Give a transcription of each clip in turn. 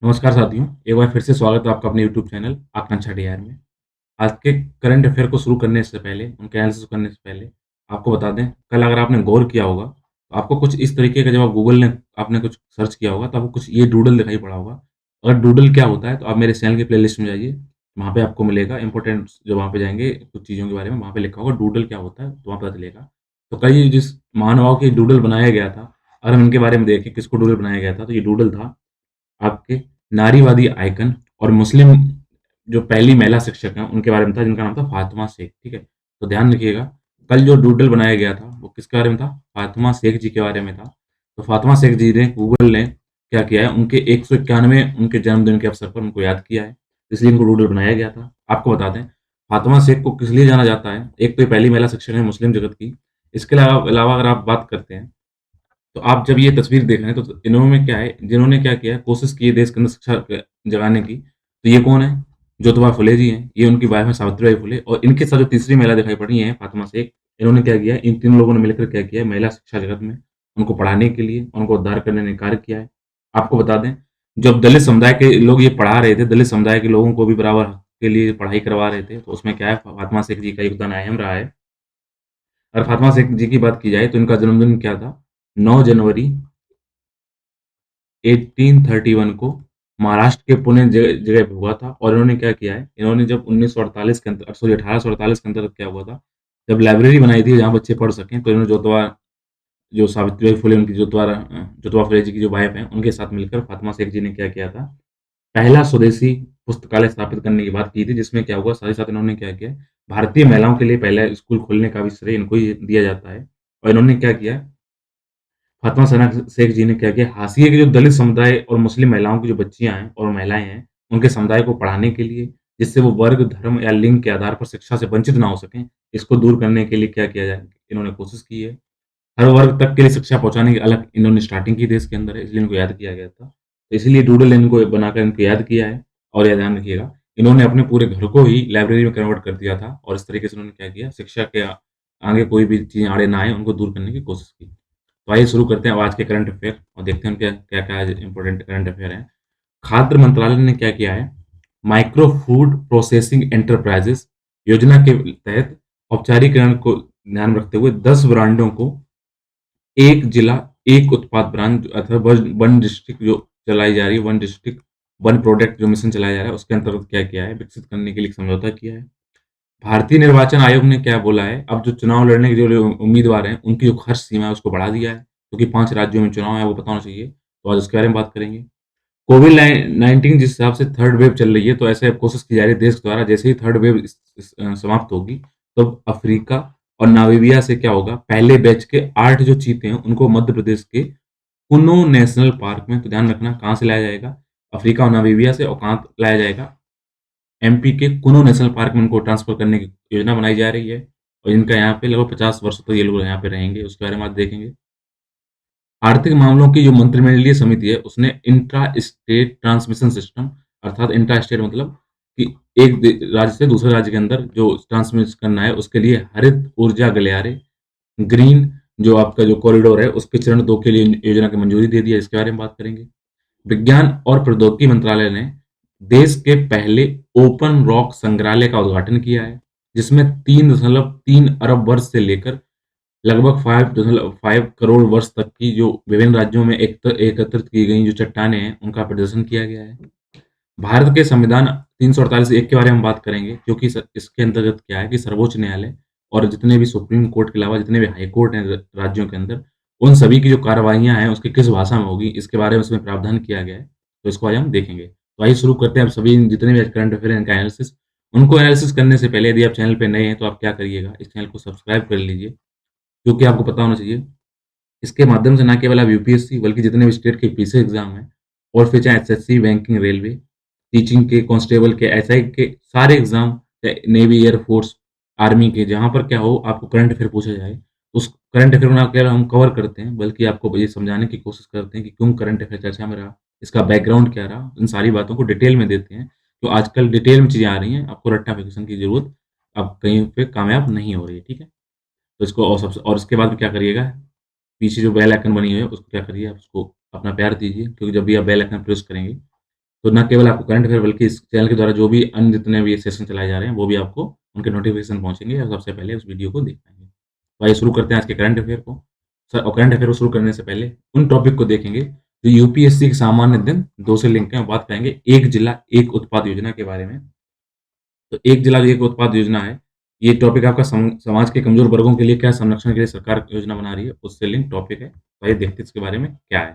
नमस्कार साथियों, एक बार फिर से स्वागत है आपका अपने यूट्यूब चैनल आकांक्षा डीआर में। आज के करंट अफ़ेयर को शुरू करने से पहले, उनके एनालिसिस करने से पहले आपको बता दें, कल अगर आपने गौर किया होगा, तो आपको कुछ इस तरीके का जब आप गूगल ने आपने कुछ सर्च किया होगा, तो आपको कुछ ये डूडल दिखाई पड़ा होगा। अगर डूडल क्या होता है, तो आप मेरे चैनल की प्लेलिस्ट में जाइए, वहाँ पे आपको मिलेगा इम्पोर्टेंट जो वहाँ पे जाएँगे, कुछ चीज़ों के बारे में वहाँ पे लिखा होगा डूडल क्या होता है, तो वहाँ पता चलेगा। तो कल ये जिस महानुभाव के डूडल बनाया गया था, अगर हम इनके बारे में देखें किसको डूडल बनाया गया था, तो ये डूडल था आपके नारीवादी आइकन और मुस्लिम जो पहली महिला शिक्षक हैं, उनके बारे में था जिनका नाम था फ़ातिमा शेख, ठीक है? तो ध्यान रखिएगा, कल जो डूडल बनाया गया था, वो किसके बारे में था? फ़ातिमा शेख जी के बारे में था। तो फ़ातिमा शेख जी ने गूगल ने क्या किया है, उनके 191वें उनके जन्मदिन के अवसर पर उनको याद किया है, इसलिए इनको डूडल बनाया गया था। आपको बता दें, फ़ातिमा शेख को किस लिए जाना जाता है? एक तो ये पहली महिला शिक्षक हैं मुस्लिम जगत की, इसके अलावा अलावा अगर आप बात करते हैं तो आप जब ये तस्वीर देख रहे हैं तो इन्होंने क्या है जिन्होंने क्या किया है कोशिश की है देश के अंदर शिक्षा जगाने की, तो ये कौन है? ज्योतिबा फुले जी हैं, ये उनकी वाइफ है सावित्रीबाई फुले और इनके साथ जो तीसरी महिला दिखाई पड़ रही है फातिमा शेख, इन्होंने क्या किया है, इन तीनों लोगों ने मिलकर क्या किया है महिला शिक्षा जगत में उनको पढ़ाने के लिए, उनको उद्धार करने का कार्य किया है। आपको बता दें, जब दलित समुदाय के लोग ये पढ़ा रहे थे, दलित समुदाय के लोगों को भी बराबर हक के लिए पढ़ाई करवा रहे थे, तो उसमें क्या है फातिमा शेख जी का योगदान अहम रहा है। और फातिमा शेख जी की बात की जाए तो इनका जन्मदिन क्या था? 9 जनवरी 1831 को महाराष्ट्र के पुणे जगह पे हुआ था और इन्होंने क्या किया है, इन्होंने जब 1948 के अंदर सॉरी 1848 के अंतर्गत क्या हुआ था, जब लाइब्रेरी बनाई थी जहाँ बच्चे पढ़ सकें, तो इन्होंने जोतवा जो सावित्रीबाई फुले उनकी जोतवा फुले जी की जो वाइफ हैं, उनके साथ मिलकर फातिमा शेख जी ने क्या किया था, पहला स्वदेशी पुस्तकालय स्थापित करने की बात की थी, जिसमें क्या हुआ साथ ही साथ इन्होंने क्या किया, भारतीय महिलाओं के लिए पहला स्कूल खोलने का भी श्रेय इनको ही दिया जाता है। और इन्होंने क्या किया फातिमा सना शेख जी ने क्या किया, हाशिए के जो दलित समुदाय और मुस्लिम महिलाओं की जो बच्चियाँ हैं और महिलाएँ हैं, उनके समुदाय को पढ़ाने के लिए, जिससे वो वर्ग, धर्म या लिंग के आधार पर शिक्षा से वंचित ना हो सकें, इसको दूर करने के लिए क्या किया जाए, इन्होंने कोशिश की है। हर वर्ग तक के लिए शिक्षा पहुँचाने की अलग इन्होंने स्टार्टिंग की देश के अंदर है, इसलिए इनको याद किया गया था। तो इसीलिए डूडल इनको बनाकर इनको याद किया है और ये ध्यान रखिएगा, इन्होंने अपने पूरे घर को ही लाइब्रेरी में कन्वर्ट कर दिया था और इस तरीके से उन्होंने क्या किया, शिक्षा के आगे कोई भी चीज़ आड़े ना आए, उनको दूर करने की कोशिश की। तो आइए शुरू करते हैं अब आज के करंट अफेयर और देखते हैं क्या-क्या आज इम्पोर्टेंट करंट अफेयर हैं। खाद्य मंत्रालय ने क्या किया है, माइक्रो फूड प्रोसेसिंग एंटरप्राइजेज़ योजना के तहत औपचारीकरण को ध्यान में रखते हुए 10 ब्रांडों को एक जिला, एक उत्पाद ब्रांड अथवा वन डिस्ट्रिक्ट जो चलाई जा रही है, वन डिस्ट्रिक्ट, वन प्रोडक्ट जो मिशन चलाया जा रहा है, उसके अंतर्गत क्या किया है, विकसित करने के लिए एक समझौता किया है। भारतीय निर्वाचन आयोग ने क्या बोला है, अब जो चुनाव लड़ने के जो लोग उम्मीदवार हैं, उनकी जो खर्च सीमा है, उसको बढ़ा दिया है, क्योंकि 5 राज्यों में चुनाव है, वो पता होना चाहिए। तो आज उसके बारे में बात करेंगे। कोविड 19 जिस हिसाब से थर्ड वेव चल रही है, तो ऐसे अब कोशिश की जा रही है देश द्वारा, जैसे ही थर्ड वेव समाप्त होगी, तो अफ्रीका और नामीबिया से क्या होगा, पहले बैच के 8 जो चीते हैं, उनको मध्य प्रदेश के कुनो नेशनल पार्क में, तो ध्यान रखना कहाँ से लाया जाएगा, अफ्रीका और नामीबिया से और कहाँ लाया जाएगा, एमपी के कुनो नेशनल पार्क में उनको ट्रांसफर करने की योजना बनाई जा रही है और इनका यहाँ पे लगभग 50 वर्षों तक ये लोग यहाँ पे रहेंगे, उसके बारे में आज देखेंगे। आर्थिक मामलों की जो मंत्रिमंडलीय समिति है, उसने इंट्रा स्टेट ट्रांसमिशन सिस्टम अर्थात इंट्रा स्टेट मतलब कि एक राज्य से दूसरे राज्य के अंदर जो ट्रांसमिट करना है, उसके लिए हरित ऊर्जा गलियारे ग्रीन जो आपका जो कॉरिडोर है, उसके चरण 2 के लिए योजना की मंजूरी दे दी है, इसके बारे में बात करेंगे। विज्ञान और प्रौद्योगिकी मंत्रालय ने देश के पहले ओपन रॉक संग्रहालय का उद्घाटन किया है, जिसमें 3.3 अरब वर्ष से लेकर लगभग 5.5 करोड़ वर्ष तक की जो विभिन्न राज्यों में एकत्रित की गई जो चट्टानें हैं, उनका प्रदर्शन किया गया है। भारत के संविधान 348 एक के बारे में बात करेंगे, क्योंकि इसके अंतर्गत क्या है कि सर्वोच्च न्यायालय और जितने भी सुप्रीम कोर्ट के अलावा जितने भी हाई कोर्ट हैं राज्यों के अंदर, उन सभी की जो कार्रवाइयाँ हैं, उसकी किस भाषा में होगी, इसके बारे में उसमें प्रावधान किया गया है। तो इसको आज हम देखेंगे। तो आइए शुरू करते हैं अब सभी जितने भी करंट अफेयर हैं, इनका एनालिसिस। उनको एनालिसिस करने से पहले यदि आप चैनल पे नए हैं, तो आप क्या करिएगा, इस चैनल को सब्सक्राइब कर लीजिए, क्योंकि आपको पता होना चाहिए इसके माध्यम से ना केवल आप यूपीएससी बल्कि जितने भी स्टेट के पीसी एग्जाम हैं और फिर चाहे एसएससी, बैंकिंग, रेलवे, टीचिंग के, कांस्टेबल के, एसआई के सारे एग्जाम, चाहे नेवी, एयरफोर्स, आर्मी के, जहाँ पर क्या हो आपको करंट अफेयर पूछा जाए, उस करंट अफेयर को ना केवल हम कवर करते हैं बल्कि आपको ये समझाने की कोशिश करते हैं कि क्यों करंट अफेयर चर्चा में रहा, इसका बैकग्राउंड क्या रहा, इन सारी बातों को डिटेल में देते हैं। तो आजकल डिटेल में चीज़ें आ रही हैं, आपको रट्टाफिकेशन की ज़रूरत अब कहीं पे कामयाब नहीं हो रही है, ठीक है? तो इसको और इसके बाद क्या करिएगा, पीछे जो बेल आइकन बनी हुई है, उसको क्या करिए, आप उसको अपना प्यार दीजिए, क्योंकि जब भी आप बेल आइकन प्रेस करेंगे, तो ना केवल आपको करंट अफेयर बल्कि इस चैनल के द्वारा जो भी अन्य जितने भी सेशन चलाए जा रहे हैं, वो भी आपको उनके नोटिफ़िकेशन पहुँचेंगे और सबसे पहले उस वीडियो को देख पाएँगे। तो आइए शुरू करते हैं आज के करंट अफेयर को। और करंट अफेयर को शुरू करने से पहले उन टॉपिक को देखेंगे जो यूपीएससी के सामान्य अध्ययन 2 से लिंक है। बात करेंगे एक जिला एक उत्पाद योजना के बारे में। तो एक जिला एक उत्पाद योजना है, ये टॉपिक आपका समाज के कमज़ोर वर्गों के लिए क्या संरक्षण के लिए सरकार योजना बना रही है, उससे लिंक टॉपिक है। तो आइए देखते हैं इसके बारे में क्या है।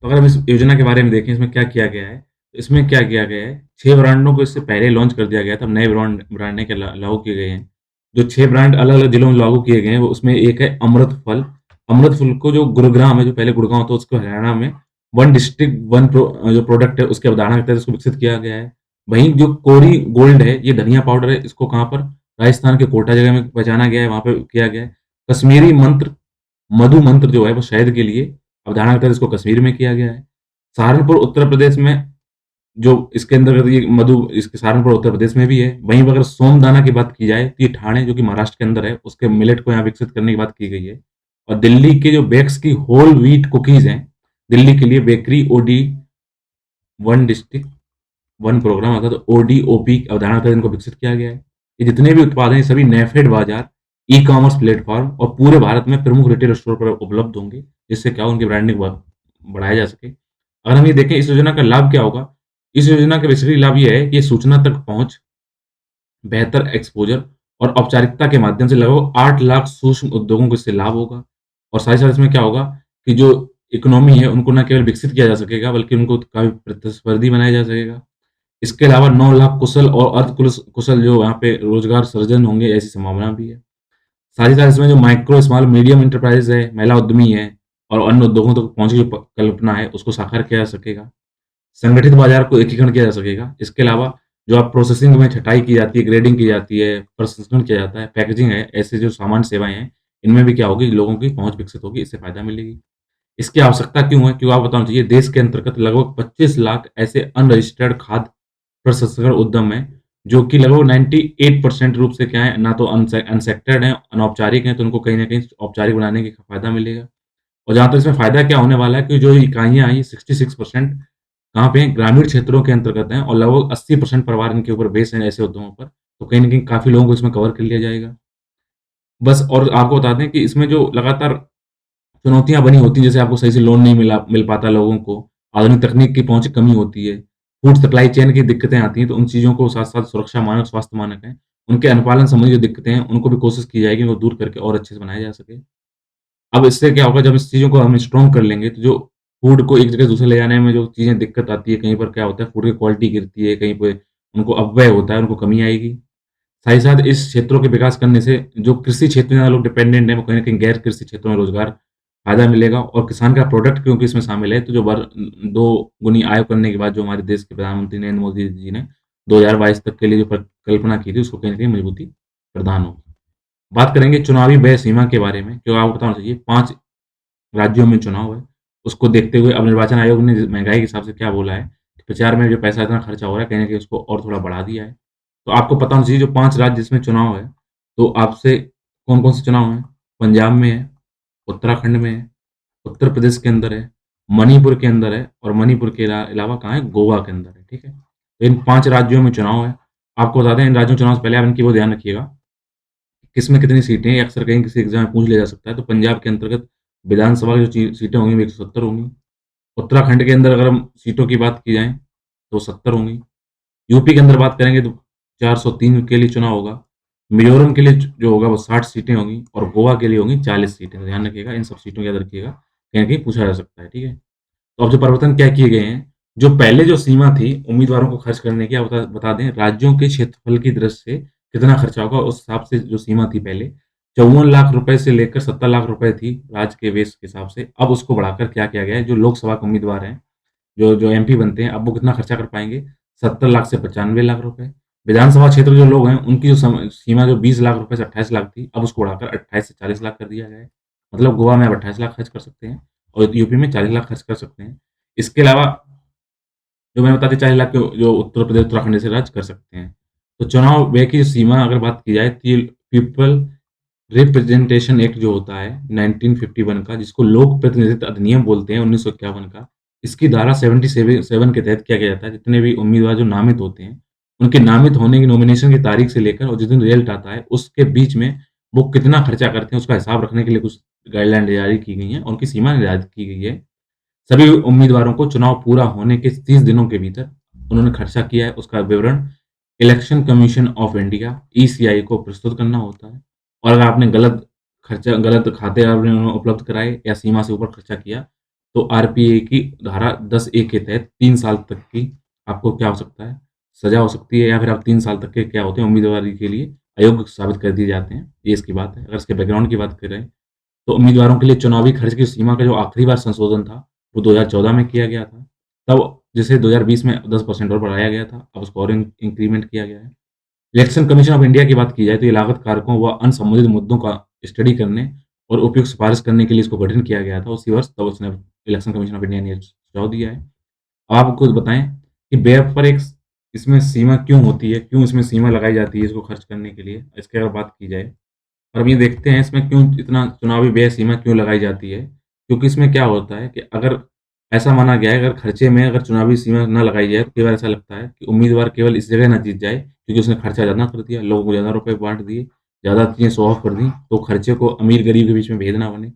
तो अगर हम इस योजना के बारे में देखें, इसमें क्या किया गया है, तो इसमें क्या किया गया है, 6 ब्रांडों को इससे पहले लॉन्च कर दिया गया था, अब नए ब्रांड के लागू किए गए हैं। जो 6 ब्रांड अलग-अलग जिलों में लागू किए गए हैं, वो उसमें एक है अमृत फल। अमृत फल को जो गुरुग्राम है, जो पहले गुड़गाँव था, उसको हरियाणा में वन डिस्ट्रिक्ट वन जो प्रोडक्ट है, उसके अवधारणा के तहत इसको विकसित किया गया है। वहीं जो कोरी गोल्ड है, ये धनिया पाउडर है, इसको कहाँ पर, राजस्थान के कोटा जगह में पहचाना गया है, वहाँ पे किया गया है। कश्मीरी मंत्र मधु मंत्र जो है वो शहद के लिए अवधारणा के तहत इसको कश्मीर में किया गया है। सहारनपुर उत्तर प्रदेश में जो इसके अंतर्गत ये मधु इसके सहारनपुर उत्तर प्रदेश में भी है। वहीं अगर सोमदाना की बात की जाए तो ये ठाणे जो कि महाराष्ट्र के अंदर है, उसके मिलेट को यहाँ विकसित करने की बात की गई है। और दिल्ली के जो बेक्स की होल व्हीट कुकीज़ हैं, दिल्ली के लिए bakery OD one district one programme अर्थात ओडीओपी अवधारणा के तहत इनको विकसित किया गया है। ये जितने भी उत्पाद हैं, ये सभी नेफेड बाजार, ई-कॉमर्स प्लेटफ़ॉर्म और पूरे भारत में प्रमुख रिटेल स्टोर पर उपलब्ध होंगे, जिससे क्या हो उनकी ब्रांडिंग बढ़ाया जा सके। अगर हम ये देखें इस योजना का लाभ क्या होगा? इस योजना का बेसिकली लाभ ये है कि ये सूचना तक पहुँच, बेहतर एक्सपोज़र और औपचारिकता के माध्यम से लगभग 8 लाख सूक्ष्म उद्योगों को इससे लाभ होगा। और साथ ही साथ इसमें क्या होगा कि जो इकोनॉमी है, उनको ना केवल विकसित किया जा सकेगा, बल्कि उनको काफ़ी प्रतिस्पर्धी बनाया जा सकेगा। इसके अलावा 9 लाख कुशल और कुशल जो यहाँ पे रोज़गार सृजन होंगे, ऐसी संभावना भी है। साथ ही साथ इसमें जो माइक्रो, स्मॉल, मीडियम एंटरप्राइज़ है, महिला उद्यमी है और अन्य उद्योगों तक पहुँच की प कल्पना है, उसको साकार किया जा सकेगा। संगठित बाज़ार को एकीकरण किया जा सकेगा। इसके अलावा जो आप प्रोसेसिंग में छँटाई की जाती है, ग्रेडिंग की जाती है, प्रसंस्करण किया जाता है, पैकेजिंग है, ऐसे जो सामान्य सेवाएँ हैं, इनमें भी क्या होगी, लोगों की पहुँच विकसित होगी, इससे फ़ायदा मिलेगी। इसकी आवश्यकता क्यों है? क्यों आपको बताना चाहिए, देश के अंतर्गत लगभग 25 लाख ऐसे अनरजिस्टर्ड खाद्य प्रसंस्करण उद्यम हैं, जो कि लगभग 98% रूप से क्या है, ना तो अनसेक्टर्ड हैं, अनौपचारिक हैं, तो उनको कहीं न कहीं औपचारिक बनाने की फ़ायदा मिलेगा। और जहाँ तक इसमें फ़ायदा क्या होने वाला है कि जो इकाइयाँ हैं, ये 66% कहाँ पे हैं? ग्रामीण क्षेत्रों के अंतर्गत हैं और लगभग 80% परिवार इनके ऊपर बेस हैं ऐसे उद्यमों पर। तो कहीं न कहीं काफ़ी लोगों को इसमें कवर कर लिया जाएगा। बस और आपको बता दें कि इसमें जो लगातार चुनौतियाँ बनी होती हैं, जैसे आपको सही से लोन नहीं मिल पाता लोगों को, आधुनिक तकनीक की पहुँच की कमी होती है, फूड सप्लाई चेन की दिक्कतें आती हैं, तो उन चीज़ों को साथ-साथ सुरक्षा मानक, स्वास्थ्य मानक हैं, उनके अनुपालन संबंधी जो दिक्कतें हैं, उनको भी कोशिश की जाएगी, उनको दूर करके और अच्छे से बनाया जा सके। अब इससे क्या होगा, जब इस चीज़ों को हम स्ट्रॉन्ग कर लेंगे, तो जो फूड को एक जगह से दूसरे ले जाने में जो चीज़ें दिक्कत आती है, कहीं पर क्या होता है, फूड की क्वालिटी गिरती है, कहीं पे उनको अपव्यय होता है, उनको कमी आएगी। साथ ही साथ इस क्षेत्रों के विकास करने से जो कृषि क्षेत्र में ज़्यादा लोग डिपेंडेंट हैं, वो कहीं न कहीं गैर कृषि क्षेत्रों में रोज़गार फ़ायदा मिलेगा और किसान का प्रोडक्ट क्योंकि इसमें शामिल है, तो जो 2 गुनी आय करने के बाद जो हमारे देश के प्रधानमंत्री नरेंद्र मोदी जी ने 2022 तक के लिए जो परिकल्पना की थी, उसको कहीं न कहीं मजबूती प्रदान होगी। बात करेंगे चुनावी व्यय सीमा के बारे में, जो आपको बताना चाहिए 5 राज्यों में चुनाव है, उसको देखते हुए अब निर्वाचन आयोग ने महँगाई के हिसाब से क्या बोला है, कि प्रचार में जो पैसा इतना खर्चा हो रहा है, कहीं न कहीं उसको और थोड़ा बढ़ा दिया है। तो आपको पता होना चाहिए जो 5 राज्य जिसमें चुनाव है, तो आपसे कौन-कौन से चुनाव हैं? पंजाब में है, उत्तराखंड में है, उत्तर प्रदेश के अंदर है, मणिपुर के अंदर है और मणिपुर के अलावा कहाँ है? गोवा के अंदर है, ठीक है? तो इन 5 राज्यों में चुनाव है। आपको बता दें इन राज्यों में चुनाव से पहले आप इनकी वो ध्यान रखिएगा, किसमें कितनी सीटें हैं, अक्सर कहीं किसी एग्ज़ाम में पूछ लिया जा सकता है। तो पंजाब के अंतर्गत विधानसभा की जो सीटें होंगी वो 170 होंगी। उत्तराखंड के अंदर अगर हम सीटों की बात की जाए, तो 70 होंगी। यूपी के अंदर बात करेंगे तो 403 के लिए चुनाव होगा। मिज़ोरम के लिए जो होगा वो 60 सीटें होंगी और गोवा के लिए होंगी 40 सीटें। तो ध्यान रखिएगा, इन सब सीटों को याद रखिएगा, कहीं न कहीं पूछा जा सकता है, ठीक है? तो अब जो परिवर्तन क्या किए गए हैं, जो पहले जो सीमा थी उम्मीदवारों को खर्च करने की, आप बता दें राज्यों के क्षेत्रफल की दृष्टि से कितना खर्चा होगा, उस हिसाब से जो सीमा थी पहले 54 लाख रुपए से लेकर 70 लाख रुपए थी राज्य के बेस के हिसाब से। अब उसको बढ़ाकर क्या किया गया है, जो लोकसभा के उम्मीदवार हैं, जो जो एमपी बनते हैं, अब वो कितना खर्चा कर पाएँगे? 70 लाख से 95 लाख रुपए। विधानसभा क्षेत्र जो लोग हैं, उनकी जो सीमा जो 20 लाख रुपए से 28 लाख थी, अब उसको बढ़ाकर 28 से 40 लाख कर दिया गया है। मतलब गोवा में आप 28 लाख खर्च कर सकते हैं और यूपी में 40 लाख खर्च कर सकते हैं। इसके अलावा जो मैंने बता दी 40 लाख के जो उत्तर प्रदेश, उत्तराखंड जैसे राज्य कर सकते हैं। तो चुनाव व्यय की सीमा अगर बात की जाए तो ये पीपल रिप्रेजेंटेशन एक्ट जो होता है 1951 का, जिसको लोक प्रतिनिधित्व अधिनियम बोलते हैं 1951 का, इसकी धारा 77 के तहत क्या किया जाता है, जितने भी उम्मीदवार जो नामित होते हैं, उनके नामित होने की नॉमिनेशन की तारीख से लेकर और जिस दिन रिजल्ट आता है, उसके बीच में वो कितना खर्चा करते हैं, उसका हिसाब रखने के लिए कुछ गाइडलाइन जारी की गई हैं, उनकी सीमा निर्धारित की गई है। सभी उम्मीदवारों को चुनाव पूरा होने के 30 दिनों के भीतर उन्होंने खर्चा किया है, उसका विवरण election commission of India ECI को प्रस्तुत करना होता है। और अगर आपने गलत खाते आपने उपलब्ध कराए या सीमा से ऊपर खर्चा किया, तो आरपीए की धारा 10(a) के तहत 3 साल तक की आपको क्या हो सकता है, सज़ा हो सकती है या फिर आप 3 साल तक के क्या होते हैं, उम्मीदवारी के लिए अयोग्य साबित कर दिए जाते हैं। ये इसकी बात है। अगर इसके बैकग्राउंड की बात करें, तो उम्मीदवारों के लिए चुनावी खर्च की सीमा का जो आखिरी बार संशोधन था, वो 2014 में किया गया था। तब जिसे 2020 में 10% और बढ़ाया गया था, अब उसको और इंक्रीमेंट किया गया है। इलेक्शन कमीशन ऑफ इंडिया की बात की जाए तो ये लागत कारकों व अनसंबंधित मुद्दों का स्टडी करने और उपयुक्त सिफारिश करने के लिए इसको गठन किया गया था उसी वर्ष, तब उसने इलेक्शन कमीशन ऑफ इंडिया ने ये सुझाव दिया है। अब आप कुछ बताएँ कि व्यय पर एक इसमें सीमा क्यों होती है? क्यों इसमें सीमा लगाई जाती है इसको खर्च करने के लिए? इसकी अगर बात की जाए, और अब ये देखते हैं इसमें क्यों इतना चुनावी व्यय सीमा क्यों लगाई जाती है? क्योंकि इसमें क्या होता है कि अगर ऐसा माना गया है अगर खर्चे में अगर चुनावी सीमा ना लगाई जाए, तो कई बार ऐसा लगता है कि उम्मीदवार केवल इस जगह ना जीत जाए क्योंकि उसने खर्चा ज़्यादा कर दिया, लोगों को ज़्यादा रुपए बाँट दिए, ज़्यादा चीज़ें शो ऑफ कर दी, तो खर्चे को अमीर-गरीब के बीच में भेद ना बने।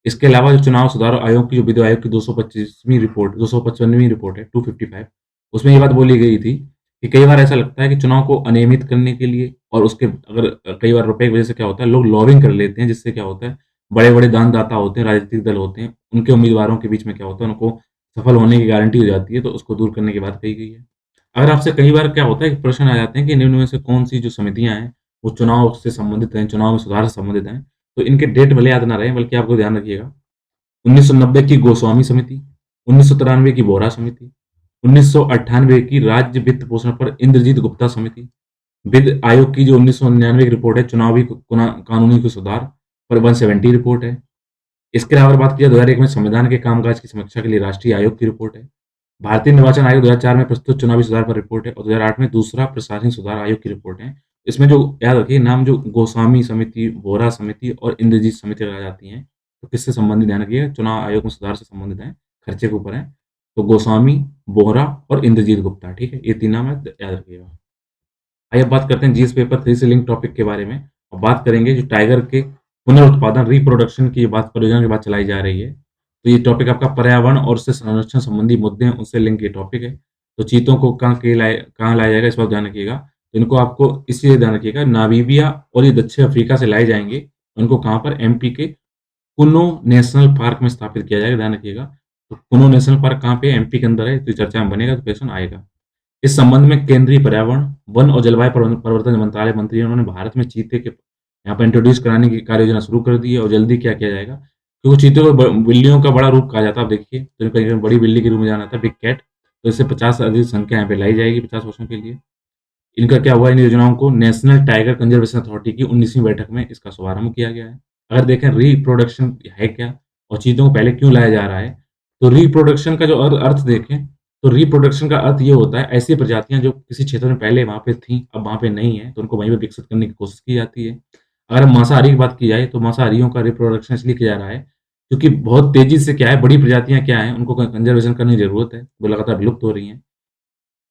इसके अलावा जो चुनाव सुधार आयोग की जो विधि आयोग की 225वीं रिपोर्ट 255वीं रिपोर्ट है 255, उसमें ये बात बोली गई थी कि कई बार ऐसा लगता है कि चुनाव को अनियमित करने के लिए और उसके अगर कई बार रुपए की वजह से क्या होता है, लोग लॉबिंग कर लेते हैं, जिससे क्या होता है, बड़े-बड़े दानदाता होते हैं, राजनीतिक दल होते हैं, उनके उम्मीदवारों के बीच में क्या होता है, उनको सफल होने की गारंटी हो जाती है, तो उसको दूर करने की बात कही गई है। अगर आपसे कई बार क्या होता है कि प्रश्न आ जाते हैं कि निम्न में से कौन-सी जो समितियाँ हैं, वो चुनाव से संबंधित हैं, चुनाव में सुधार से संबंधित हैं, तो इनके डेट भले याद ना रहे, बल्कि आपको ध्यान रखिएगा। 1990 की गोस्वामी समिति, 1993 की बोहरा समिति, 1998 की राज्य वित्त पोषण पर इंद्रजीत गुप्ता समिति, वित्त आयोग की जो 1999 की रिपोर्ट है, चुनावी कानूनी को सुधार पर 170 रिपोर्ट है। इसके अलावा बात की जाए 2001 में संविधान के कामकाज की समीक्षा के लिए राष्ट्रीय आयोग की रिपोर्ट है। भारतीय निर्वाचन आयोग 2004 में प्रस्तुत चुनावी सुधार पर रिपोर्ट है और 2008 में दूसरा प्रशासनिक सुधार आयोग की रिपोर्ट है। इसमें जो याद रखिए नाम जो गोस्वामी समिति, वोरा समिति और इंद्रजीत समिति लगाई जाती हैं, तो किससे संबंधित ध्यान रखिएगा, चुनाव आयोग में सुधार से संबंधित हैं, खर्चे के ऊपर हैं। तो गोस्वामी, बोहरा और इंद्रजीत गुप्ता, ठीक है? ये 3 नाम है, याद रखिएगा। आइए अब बात करते हैं जीएस पेपर 3 से लिंक टॉपिक के बारे में और बात करेंगे जो टाइगर के पुनर्उत्पादन रिप्रोडक्शन की बात परियोजना की बात चलाई जा रही है। तो ये टॉपिक आपका पर्यावरण और उससे संरक्षण संबंधी मुद्दे हैं, उनसे लिंक ये टॉपिक है। तो चीतों को कहाँ लाया जाएगा, इस बात ध्यान रखिएगा। तो इनको आपको इसलिए ध्यान रखिएगा, नामीबिया और ये दक्षिण अफ्रीका से लाए जाएँगे। उनको कहाँ पर, एमपी के कुनो नेशनल पार्क में स्थापित किया जाएगा, ध्यान रखिएगा। तो कुनो नेशनल पार्क कहाँ पे है? एमपी के अंदर है। तो ये चर्चा में बनेगा, तो क्वेश्चन आएगा। इस संबंध में केंद्रीय पर्यावरण, वन और जलवायु परिवर्तन मंत्रालय मंत्री उन्होंने भारत में चीते के यहाँ पर इंट्रोड्यूस कराने की कार्य योजना शुरू कर दी है और जल्दी क्या किया जाएगा, क्योंकि चीते को बिल्लियों का बड़ा रूप कहा जाता है। आप देखिए, तो इनको कहीं बड़ी बिल्ली के रूप में जाना जाता है, बिग कैट। तो इससे 50 से अधिक संख्या यहाँ पे लाई जाएगी 50 वर्षों के लिए। इनका क्या हुआ, इन योजनाओं को नेशनल टाइगर कंजर्वेशन अथॉरिटी की 19वीं बैठक में इसका शुभारंभ किया गया है। अगर देखें रिप्रोडक्शन है क्या और चीतों को पहले क्यों लाया जा रहा है, तो रिप्रोडक्शन का जो अर्थ देखें, तो रिप्रोडक्शन का अर्थ ये होता है ऐसी प्रजातियां जो किसी क्षेत्र में पहले वहां पे थी, अब वहां पे नहीं है, तो उनको वहीं पे विकसित करने की कोशिश की जाती है। अगर मांसाहारी की बात की जाए, तो मांसाहारियों का रिप्रोडक्शन इसलिए किया जा रहा है क्योंकि बहुत तेजी से क्या है, बड़ी प्रजातियां क्या है, उनको कंजर्वेशन करने की जरूरत है, वो लगातार विलुप्त हो रही हैं।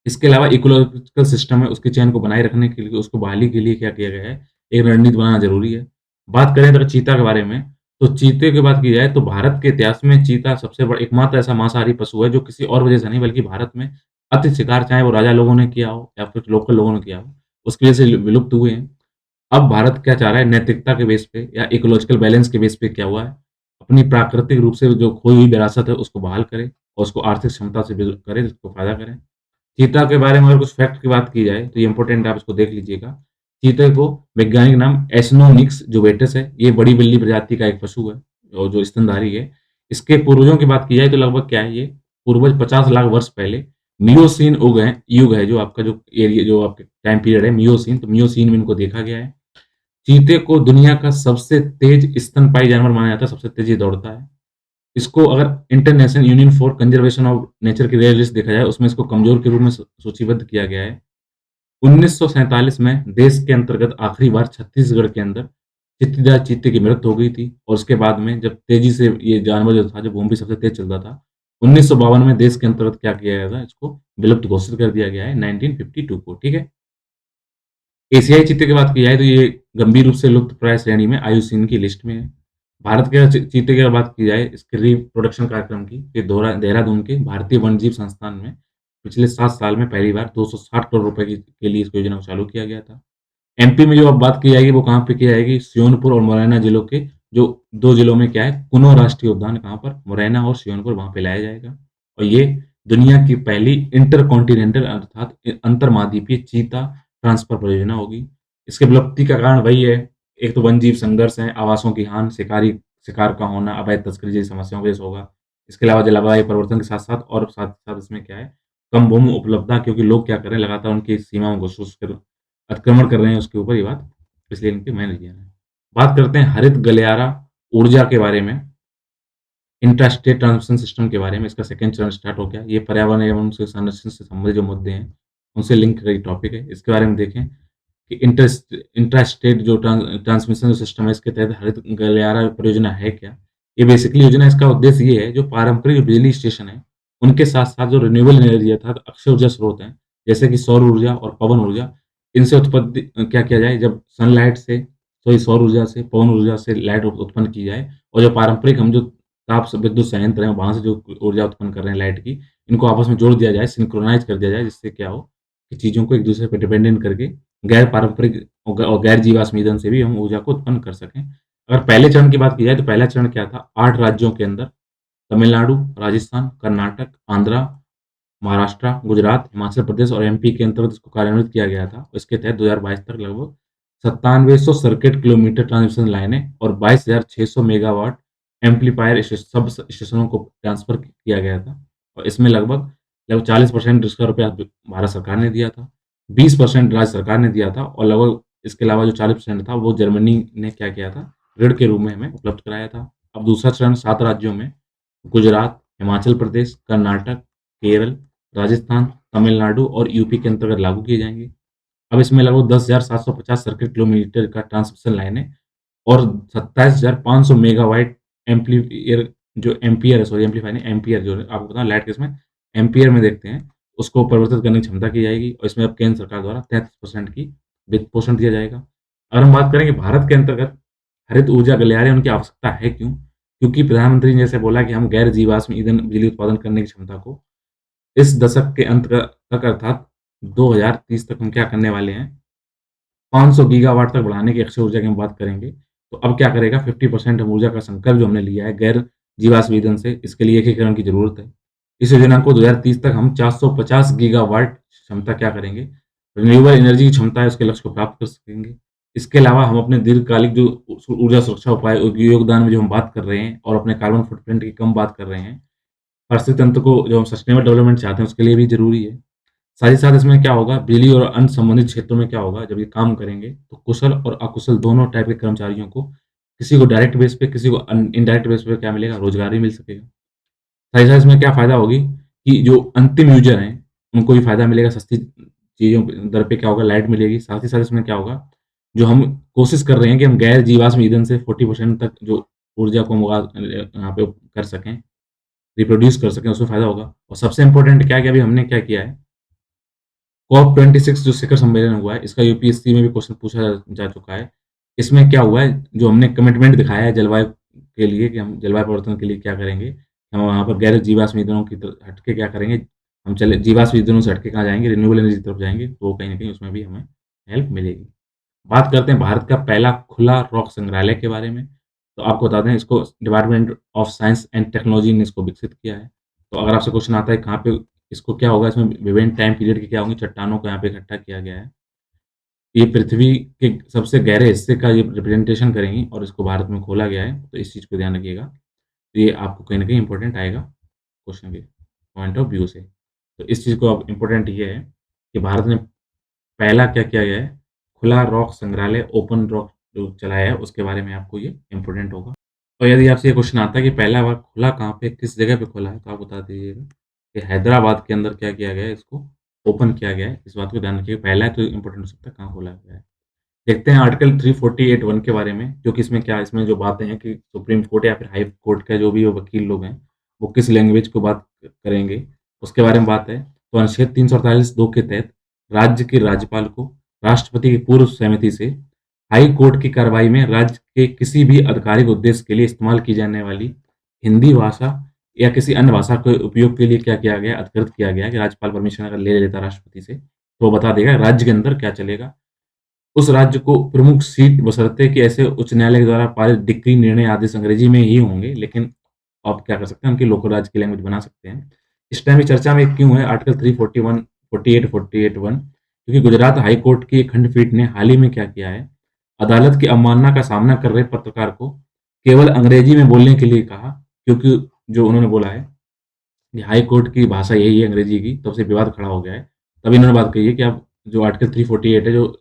इसके अलावा इकोलॉजिकल सिस्टम है, उसके चयन को बनाए रखने के लिए, उसको बहाली के लिए क्या किया गया है, एक रणनीति बनाना ज़रूरी है। बात करें अगर चीता के बारे में, तो चीते की बात की जाए तो भारत के इतिहास में चीता सबसे बड़ा एकमात्र ऐसा मांसाहारी पशु है जो किसी और वजह से नहीं बल्कि भारत में अति शिकार, चाहे वो राजा लोगों ने किया हो या फिर लोकल लोगों ने किया हो, उसकी वजह से विलुप्त हुए हैं। अब भारत क्या चाह रहा है, नैतिकता के बेस पे या इकोलॉजिकल बैलेंस के बेस पे क्या हुआ है, अपनी प्राकृतिक रूप से जो खोई हुई विरासत है उसको बहाल करे और उसको आर्थिक क्षमता से करे, जिसको फ़ायदा करे। चीता के बारे में अगर कुछ फैक्ट की बात की जाए, तो ये इम्पोर्टेंट है, आप इसको देख लीजिएगा। चीते को वैज्ञानिक नाम एस्नोनिक्स जुवेटस है, ये बड़ी बिल्ली प्रजाति का एक पशु है और जो स्तनधारी है। इसके पूर्वजों की बात की जाए तो लगभग क्या है, ये पूर्वज 50 लाख वर्ष पहले मियोसीन युग है जो आपका जो एरिया जो आपके टाइम पीरियड है मियोसीन, तो मियोसीन में इनको देखा गया है। चीते को दुनिया का सबसे तेज स्तनपायी जानवर माना जाता है, सबसे तेज़ ये दौड़ता है। इसको अगर international union for conservation of nature की रेयर लिस्ट देखा जाए, उसमें इसको कमज़ोर के रूप में सूचीबद्ध किया गया है। 1947 में देश के अंतर्गत आखिरी बार छत्तीसगढ़ के अंदर चित्तीदार चीते की मृत्यु हो गई थी और उसके बाद में जब तेज़ी से ये जानवर जो था, जो भूमि पे सबसे तेज़ चलता था, 1952 में देश के अंतर्गत क्या किया गया था, इसको विलुप्त घोषित कर दिया गया है 1952 को, ठीक है? एशियाई चीते की बात की जाए तो ये गंभीर रूप से लुप्तप्राय श्रेणी में आईयूसीएन की लिस्ट में है। भारत के चीते की अगर बात की जाए इसके रिप्रोडक्शन कार्यक्रम की, ये देहरादून के भारतीय वन्यजीव संस्थान में पिछले 7 साल में पहली बार 260 करोड़ रुपए के लिए इस योजना को चालू किया गया था। एमपी में जो अब बात की जाएगी वो कहाँ पे की जाएगी, सोनपुर और मुरैना जिलों के जो 2 जिलों में क्या है, कुनो राष्ट्रीय उद्यान कहाँ पर, मुरैना और सोनपुर वहाँ पे लाया जाएगा। और ये दुनिया की पहली इंटरकॉन्टिनेंटल अर्थात अंतरमहाद्वीपीय चीता ट्रांसफर परियोजना होगी। इसकी विलुप्ति का कारण वही है, एक तो वन्यजीव संघर्ष है, आवासों की हानि, शिकार का होना, अवैध तस्करी जैसी समस्याओं की वजह से होगा। इसके अलावा जलवायु परिवर्तन के साथ-साथ और साथ-साथ इसमें क्या है, कम भूमि उपलब्धता, क्योंकि लोग क्या कर रहे हैं, लगातार उनकी सीमाओं को घुस-घुस अतिक्रमण कर रहे हैं उसके ऊपर, ये बात इसलिए इनके मैंने लिया है। बात करते हैं हरित गलियारा ऊर्जा के बारे में, इंट्रास्टेट ट्रांसमिशन सिस्टम के बारे में। इसका सेकंड चरण स्टार्ट हो गया। ये पर्यावरण एवं उसके संरक्षण से संबंधित जो मुद्दे हैं, उनसे लिंक कई टॉपिक है। इसके बारे में देखें कि इंट्रास्टेट जो ट्रांसमिशन जो सिस्टम है, इसके तहत हरित गलियारा परियोजना है क्या? ये बेसिकली योजना, इसका उद्देश्य ये है, जो पारंपरिक बिजली स्टेशन है, उनके साथ-साथ जो रिन्यूएबल एनर्जी अर्थात अक्षय ऊर्जा स्रोत हैं, जैसे कि सौर ऊर्जा और पवन ऊर्जा, इनसे उत्पत्ति क्या किया जाए, जब सनलाइट से, सॉरी सौर ऊर्जा से, पवन ऊर्जा से लाइट उत्पन्न की जाए, और जो पारंपरिक हम जो ताप विद्युत संयंत्र हैं, वहाँ से जो ऊर्जा उत्पन्न कर रहे हैं लाइट की, इनको आपस में जोड़ दिया जाए, सिंक्रोनाइज़ कर दिया जाए, जिससे क्या हो कि चीज़ों को एक-दूसरे पे डिपेंडेंट करके गैर पारंपरिक और गैर जीवाश्म ईंधन से भी हम ऊर्जा को उत्पन्न कर सकें। अगर पहले चरण की बात की जाए तो पहला चरण क्या था, 8 राज्यों के अंदर तमिलनाडु, राजस्थान, कर्नाटक, आंध्र, महाराष्ट्र, गुजरात, हिमाचल प्रदेश और एमपी के अंतर्गत इसको कार्यान्वित किया गया था। इसके तहत 2022 तक लगभग 9700 सर्किट किलोमीटर ट्रांसमिशन लाइनें और 22,600 मेगावाट एम्प्लीफायर सब स्टेशनों को ट्रांसफर किया गया था। और इसमें लगभग 40% इसका रुपया भारत सरकार ने दिया था, 20% राज्य सरकार ने दिया था, और लगभग इसके अलावा जो 40% था वो जर्मनी ने क्या किया था, ऋण के रूप में हमें उपलब्ध कराया था। अब दूसरा चरण 7 राज्यों में गुजरात, हिमाचल प्रदेश, कर्नाटक, केरल, राजस्थान, तमिलनाडु और यूपी के अंतर्गत लागू किए जाएँगे। अब इसमें लगभग 10,750 सर्किट किलोमीटर का ट्रांसमिशन लाइनें और 27,500 मेगावाट एम्पीयर नहीं, एम्पीयर जो है आपको पता है लाइट किसमें एम्पीयर में देखते हैं, उसको परिवर्तित करने की क्षमता की जाएगी, और इसमें अब केंद्र सरकार द्वारा 33% की वित्त पोषण दिया जाएगा। अगर हम बात करेंगे भारत के अंतर्गत हरित ऊर्जा गलियारे उनकी आवश्यकता है क्यों? क्योंकि प्रधानमंत्री ने जैसे बोला कि हम गैर जीवाश्म ईंधन बिजली उत्पादन करने की क्षमता को इस दशक के अंत तक अर्थात 2030 तक हम क्या करने वाले हैं, 500 गीगावाट तक बढ़ाने की अक्षय ऊर्जा की हम बात करेंगे। तो अब क्या करेगा, 50% हम ऊर्जा का संकल्प जो हमने लिया है गैर जीवाश्म ईंधन से, इसके लिए एकीकरण की ज़रूरत है। इस योजना को 2030 तक हम 450 गीगावाट क्षमता क्या करेंगे, रिन्यूएबल एनर्जी की क्षमता है, उसके लक्ष्य को प्राप्त कर सकेंगे। इसके अलावा हम अपने दीर्घकालिक जो ऊर्जा सुरक्षा उपाय योगदान में जो हम बात कर रहे हैं, और अपने कार्बन फुटप्रिंट की कम बात कर रहे हैं, परिस्थिति तंत्र को जो हम सस्टेनेबल डेवलपमेंट चाहते हैं उसके लिए भी ज़रूरी है। साथ ही साथ इसमें क्या होगा, बिजली और अन्य संबंधित क्षेत्रों में क्या होगा, जब ये काम करेंगे तो कुशल और अकुशल दोनों टाइप के कर्मचारियों को, किसी को डायरेक्ट बेस पे, किसी को इनडायरेक्ट बेस पे क्या मिलेगा, रोजगार भी मिल सकेगा। साथ ही साथ इसमें क्या फ़ायदा होगी कि जो अंतिम यूज़र हैं, उनको भी फ़ायदा मिलेगा, सस्ती चीज़ों पे दर पे क्या होगा, लाइट मिलेगी। साथ ही साथ इसमें क्या होगा, जो हम कोशिश कर रहे हैं कि हम गैर जीवाश्म ईंधन से 40% तक जो ऊर्जा को हम यहाँ पे कर सकें, रिप्रोड्यूस कर सकें, उसमें फ़ायदा होगा। और सबसे इम्पोर्टेंट क्या है कि अभी हमने क्या किया है, कॉप 26 जो शिखर सम्मेलन हुआ है, इसका यूपीएससी में भी क्वेश्चन पूछा जा चुका है। इसमें क्या हुआ है, जो हमने कमिटमेंट दिखाया है जलवायु के लिए कि हम जलवायु परिवर्तन के लिए क्या करेंगे, हम वहाँ पर गैर जीवाश्म ईंधनों की तरफ हट के क्या करेंगे, हम चले जीवाश्म ईंधनों से हट के कहाँ जाएँगे, रिन्यूएबल एनर्जी की तरफ जाएँगे, तो कहीं न कहीं उसमें भी हमें हेल्प मिलेगी। बात करते हैं भारत का पहला खुला रॉक संग्रहालय के बारे में। तो आपको बता दें, इसको department of science and technology ने इसको विकसित किया है। तो अगर आपसे क्वेश्चन आता है कहाँ पे, इसको क्या होगा, इसमें विभिन्न टाइम पीरियड की क्या होंगी, चट्टानों को यहाँ पे इकट्ठा किया गया है। ये पृथ्वी के सबसे गहरे हिस्से का ये रिप्रेजेंटेशन करेंगी, और इसको भारत में खोला गया है, तो इस चीज़ को ध्यान रखिएगा। तो ये आपको कहीं न कहीं इम्पोर्टेंट आएगा क्वेश्चन के पॉइंट ऑफ व्यू से। तो इस चीज़ को अब इम्पोर्टेंट ये है कि भारत ने पहला क्या किया गया है, खुला रॉक संग्रहालय ओपन रॉक जो चलाया है, उसके बारे में आपको ये इम्पोर्टेंट होगा। और यदि आपसे ये क्वेश्चन आता है कि पहला बार खुला कहाँ पे, किस जगह पे खुला है, तो आप बता दीजिएगा कि हैदराबाद के अंदर क्या किया गया है, इसको ओपन किया गया है। इस बात को ध्यान रखिएगा, पहला है तो इम्पोर्टेंट हो सकता है कहाँ खोला गया है। देखते हैं आर्टिकल 348(1) के बारे में, जो कि इसमें क्या है, इसमें जो बातें हैं कि सुप्रीम कोर्ट या फिर हाई कोर्ट के जो भी वकील लोग हैं, वो किस लैंग्वेज को बात करेंगे, उसके बारे में बात है। तो अनुच्छेद 348(2) के तहत राज्य के राज्यपाल को राष्ट्रपति की पूर्व सहमति से हाई कोर्ट की कार्रवाई में राज्य के किसी भी आधिकारिक उद्देश्य के लिए इस्तेमाल की जाने वाली हिंदी भाषा या किसी अन्य भाषा के उपयोग के लिए क्या किया गया, अधिकृत किया गया है कि राज्यपाल परमिशन अगर ले लेता राष्ट्रपति से, तो वो बता देगा राज्य के अंदर क्या चलेगा। उस राज्य को प्रमुख सीट बशर्ते कि ऐसे उच्च न्यायालय के द्वारा पारित डिक्री, निर्णय आदेश अंग्रेजी में ही होंगे, लेकिन आप क्या कर सकते हैं, उनकी लोकल राज्य की लैंग्वेज बना सकते हैं। इस टाइम ये चर्चा में क्यों है आर्टिकल 341, 48 क्योंकि गुजरात हाई कोर्ट की एक खंडपीठ ने हाल ही में क्या किया है, अदालत की अवमानना का सामना कर रहे पत्रकार को केवल अंग्रेजी में बोलने के लिए कहा, क्योंकि जो उन्होंने बोला है कि हाई कोर्ट की भाषा यही है अंग्रेजी की, तब से विवाद खड़ा हो गया है। तभी इन्होंने बात कही है कि आप जो आर्टिकल 348 है, जो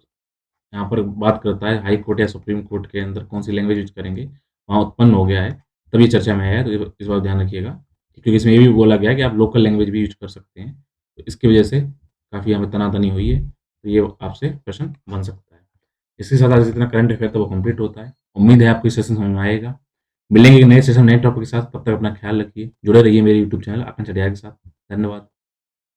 यहाँ पर बात करता है हाई कोर्ट या सुप्रीम कोर्ट के अंदर कौन-सी लैंग्वेज यूज़ करेंगे, वहाँ उत्पन्न हो गया है, तभी चर्चा में आया है, तो ये इस बात ध्यान रखिएगा। क्योंकि इसमें ये भी बोला गया है कि आप लोकल लैंग्वेज भी यूज़ कर सकते हैं। तो इसकी वजह से काफ़ी यहाँ पे तना-तनी हुई है, तो ये आपसे प्रश्न बन सकता है। इसके साथ आज जितना करंट अफेयर था वो कंप्लीट होता है। उम्मीद है आपको ये सेशन समझ में आएगा। मिलेंगे एक नए सेशन, नए टॉपिक के साथ, तब तक अपना ख्याल रखिए। जुड़े रहिए मेरे यूट्यूब चैनल आकांक्षा डैया के साथ। धन्यवाद।